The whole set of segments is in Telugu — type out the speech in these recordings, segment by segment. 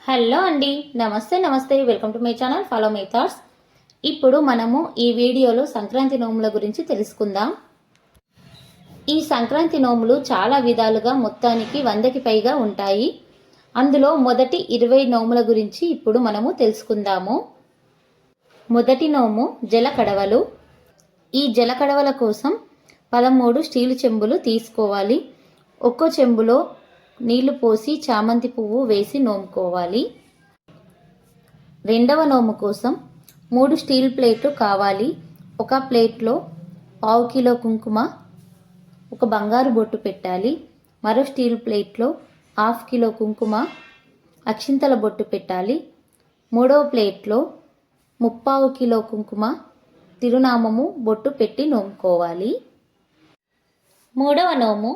హలో అండి, నమస్తే welcome to my channel follow my thoughts. ఇప్పుడు మనము ఈ వీడియోలో సంక్రాంతి నోముల గురించి తెలుసుకుందాం. ఈ సంక్రాంతి నోములు చాలా విధాలుగా మొత్తానికి 100కి పైగా ఉంటాయి. అందులో మొదటి 20 నోముల గురించి ఇప్పుడు మనము తెలుసుకుందాము. మొదటి నోము జలకడవలు. ఈ జలకడవల కోసం 13 స్టీలు చెంబులు తీసుకోవాలి. ఒక్కో చెంబులో నీళ్లు పోసి చామంతి పువ్వు వేసి నోముకోవాలి. రెండవ నోము కోసం 3 స్టీల్ ప్లేట్లు కావాలి. ఒక ప్లేట్లో 1/2 కిలో కుంకుమ, ఒక బంగారు బొట్టు పెట్టాలి. మరో స్టీల్ ప్లేట్లో 1/2 కిలో కుంకుమ, అక్షింతల బొట్టు పెట్టాలి. మూడవ ప్లేట్లో 3/4 కిలో కుంకుమ, తిరునామము బొట్టు పెట్టి నోముకోవాలి. మూడవ నోము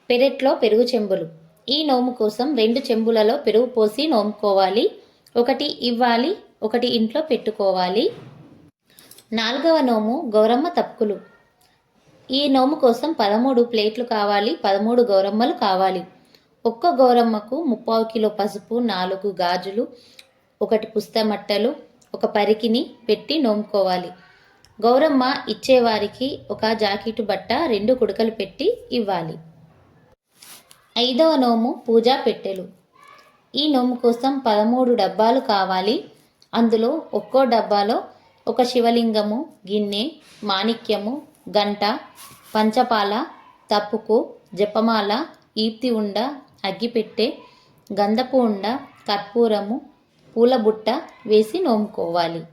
పెరట్లో పెరుగు చెంబులు. ఈ నోము కోసం 2 చెంబులలో పెరుగు పోసి నోముకోవాలి. ఒకటి ఇవ్వాలి, ఒకటి ఇంట్లో పెట్టుకోవాలి. నాలుగవ నోము గౌరమ్మ తప్పులు. ఈ నోము కోసం 13 ప్లేట్లు కావాలి, 13 గౌరమ్మలు కావాలి. ఒక్క గౌరమ్మకు 3/4 కిలో పసుపు, 4 గాజులు, 1 పుస్తమట్టలు, 1 పరికిని పెట్టి నోముకోవాలి. గౌరమ్మ ఇచ్చేవారికి 1 జాకెట్ బట్ట, 2 కుడకలు పెట్టి ఇవ్వాలి. ఐదవ నోము పూజా పెట్టెలు. ఈ నోము కోసం 13 డబ్బాలు కావాలి. అందులో ఒక్కో డబ్బాలో 1 శివలింగము, గిన్నె, మాణిక్యము, గంట, పంచపాల, తప్పుకు, జపమాల, ఈప్తి ఉండ, అగ్గిపెట్టె, గంధపు ఉండ, కర్పూరము, పూలబుట్ట వేసి నోముకోవాలి.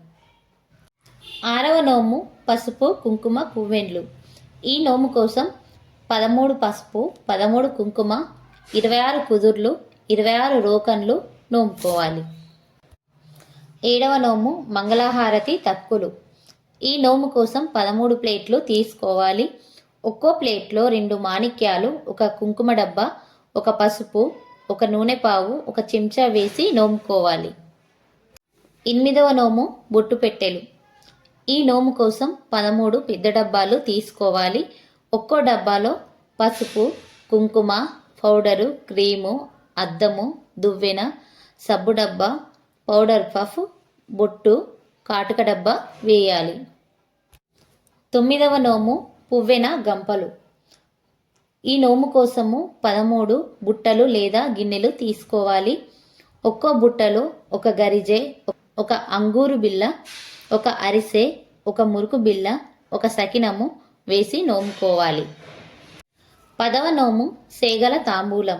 ఆరవ నోము పసుపు, కుంకుమ, పువ్వెండ్లు. ఈ నోము కోసం 13 పసుపు, 13 కుంకుమ, 26 కుదుర్లు, 26 రోకన్లు నోముకోవాలి. ఏడవ నోము మంగళహారతి తక్కులు. ఈ నోము కోసం 13 ప్లేట్లు తీసుకోవాలి. ఒక్కో ప్లేట్లో 2 మాణిక్యాలు, 1 కుంకుమ డబ్బా, 1 పసుపు, 1 నూనె పావు, 1 చెంచా వేసి నోముకోవాలి. ఎనిమిదవ నోము బొట్టు పెట్టెలు. ఈ నోము కోసం 13 పెద్ద డబ్బాలు తీసుకోవాలి. ఒక్కో డబ్బాలో పసుపు, కుంకుమ, పౌడరు, క్రీము, అద్దము, దువ్వెన, సబ్బు డబ్బా, పౌడర్ పఫ్, బొట్టు, కాటుక డబ్బా వేయాలి. తొమ్మిదవ నోము పువ్వెన గంపలు. ఈ నోము కోసము 13 బుట్టలు లేదా గిన్నెలు తీసుకోవాలి. ఒక్కో బుట్టలో 1 గరిజె, 1 అంగూరు బిళ్ళ, 1 అరిసె, 1 మురుకు బిళ్ళ, 1 సకినము వేసి నోముకోవాలి. 10వ నోము సేగల తాంబూలం.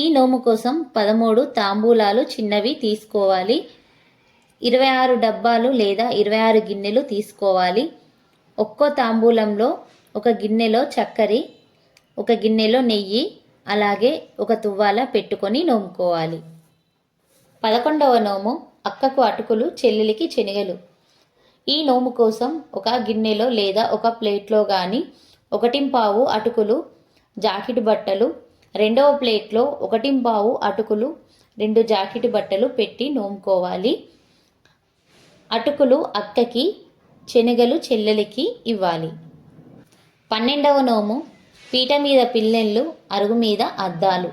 ఈ నోము కోసం 13 తాంబూలాలు చిన్నవి తీసుకోవాలి. 26 డబ్బాలు లేదా 26 గిన్నెలు తీసుకోవాలి. ఒక్కో తాంబూలంలో 1 గిన్నెలో చక్కెర, 1 గిన్నెలో నెయ్యి, అలాగే 1 తువ్వాల పెట్టుకొని నోముకోవాలి. 11వ నోము అక్కకు అటుకులు, చెల్లెలికి శనగలు. ఈ నోము కోసం 1 గిన్నెలో లేదా 1 ప్లేట్లో కానీ 1/4 అటుకులు, జాకెట్ బట్టలు, 2వ ప్లేట్లో 1/4 అటుకులు, 2 జాకెట్ బట్టలు పెట్టి నోముకోవాలి. అటుకులు అక్కకి, శనగలు చెల్లెలికి ఇవ్వాలి. 12వ నోము పీట మీద పిల్లెళ్ళు, అరుగు మీద అద్దాలు.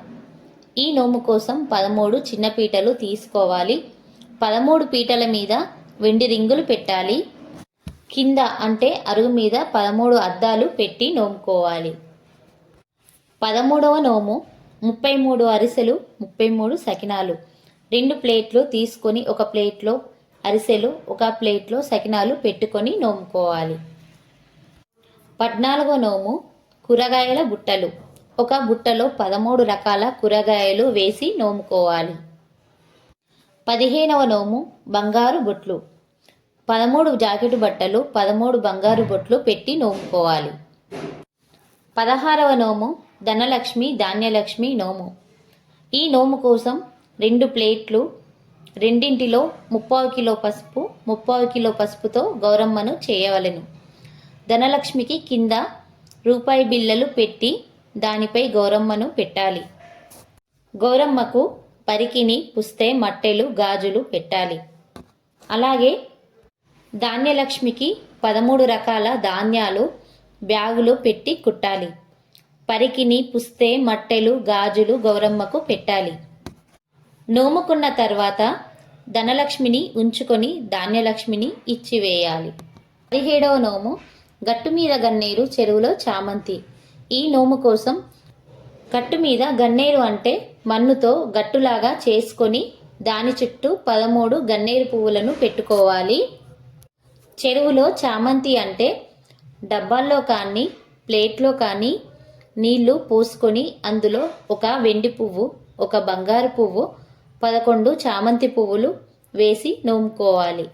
ఈ నోము కోసం 13 చిన్న పీటలు తీసుకోవాలి. 13 పీటల మీద వెండి రింగులు పెట్టాలి. కింద అంటే అరుగు మీద 13 అద్దాలు పెట్టి నోముకోవాలి. 13వ నోము 33 అరిసెలు, 33 సకినాలు. 2 ప్లేట్లు తీసుకొని 1 ప్లేట్లో అరిసెలు, 1 ప్లేట్లో సకినాలు పెట్టుకొని నోముకోవాలి. 14వ నోము కూరగాయల బుట్టలు. 1 బుట్టలో 13 రకాల కూరగాయలు వేసి నోముకోవాలి. 15వ నోము బంగారు బొట్లు. 13 జాకెట్ బట్టలు, 13 బంగారు బొట్లు పెట్టి నోముకోవాలి. 16వ నోము ధనలక్ష్మి, ధాన్యలక్ష్మి నోము. ఈ నోము కోసం 2 ప్లేట్లు, రెండింటిలో 3/4 కిలో పసుపు, 3/4 కిలో పసుపుతో గౌరమ్మను చేయవలెను. ధనలక్ష్మికి కింద రూపాయి బిళ్ళలు పెట్టి దానిపై గౌరమ్మను పెట్టాలి. గౌరమ్మకు పరికిని, పుస్తె, మట్టెలు, గాజులు పెట్టాలి. అలాగే ధాన్యలక్ష్మికి 13 రకాల ధాన్యాలు బ్యాగులు పెట్టి కుట్టాలి. పరికిని, పుస్తె, మట్టెలు, గాజులు గౌరమ్మకు పెట్టాలి. నోముకున్న తర్వాత ధనలక్ష్మిని ఉంచుకొని ధాన్యలక్ష్మిని ఇచ్చివేయాలి. 17వ నోము గట్టు మీద గన్నేరు చెరువులో చామంతి. ఈ నోము కోసం గట్టు మీద గన్నేరు అంటే మన్నుతో గట్టులాగా చేసుకొని దాని చుట్టూ 13 గన్నేరు పువ్వులను పెట్టుకోవాలి. చెరువులో చామంతి అంటే డబ్బాల్లో కానీ ప్లేట్లో కానీ నీళ్లు పోసుకొని అందులో ఒక వెండి పువ్వు, ఒక బంగారు పువ్వు, 11 చామంతి పువ్వులు వేసి నోముకోవాలి.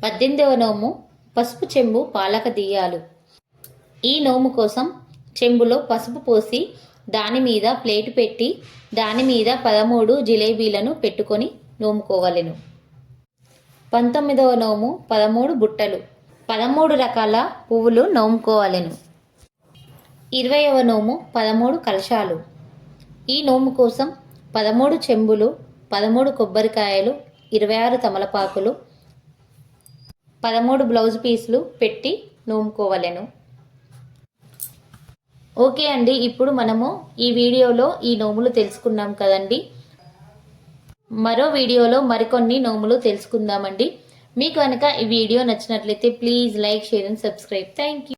18వ నోము పసుపు చెంబు పాలక దియ్యాలు. ఈ నోము కోసం చెంబులో పసుపు పోసి దాని మీద ప్లేటు పెట్టి దాని మీద 13 జిలేబీలను పెట్టుకొని నోముకోవలెను. 19వ నోము 13 బుట్టలు, 13 రకాల పువ్వులు నోముకోవలెను. 20వ నోము 13 కలశాలు. ఈ నోము కోసం 13 చెంబులు, 13 కొబ్బరికాయలు, 26 తమలపాకులు, 13 బ్లౌజ్ పీసులు పెట్టి నోముకోవలెను. ఓకే అండి, ఇప్పుడు మనము ఈ వీడియోలో ఈ నోములు తెలుసుకున్నాం కదండి. మరో వీడియోలో మరికొన్ని నోములు తెలుసుకుందామండి. మీకు కనుక ఈ వీడియో నచ్చినట్లయితే please like, share and subscribe. Thank you.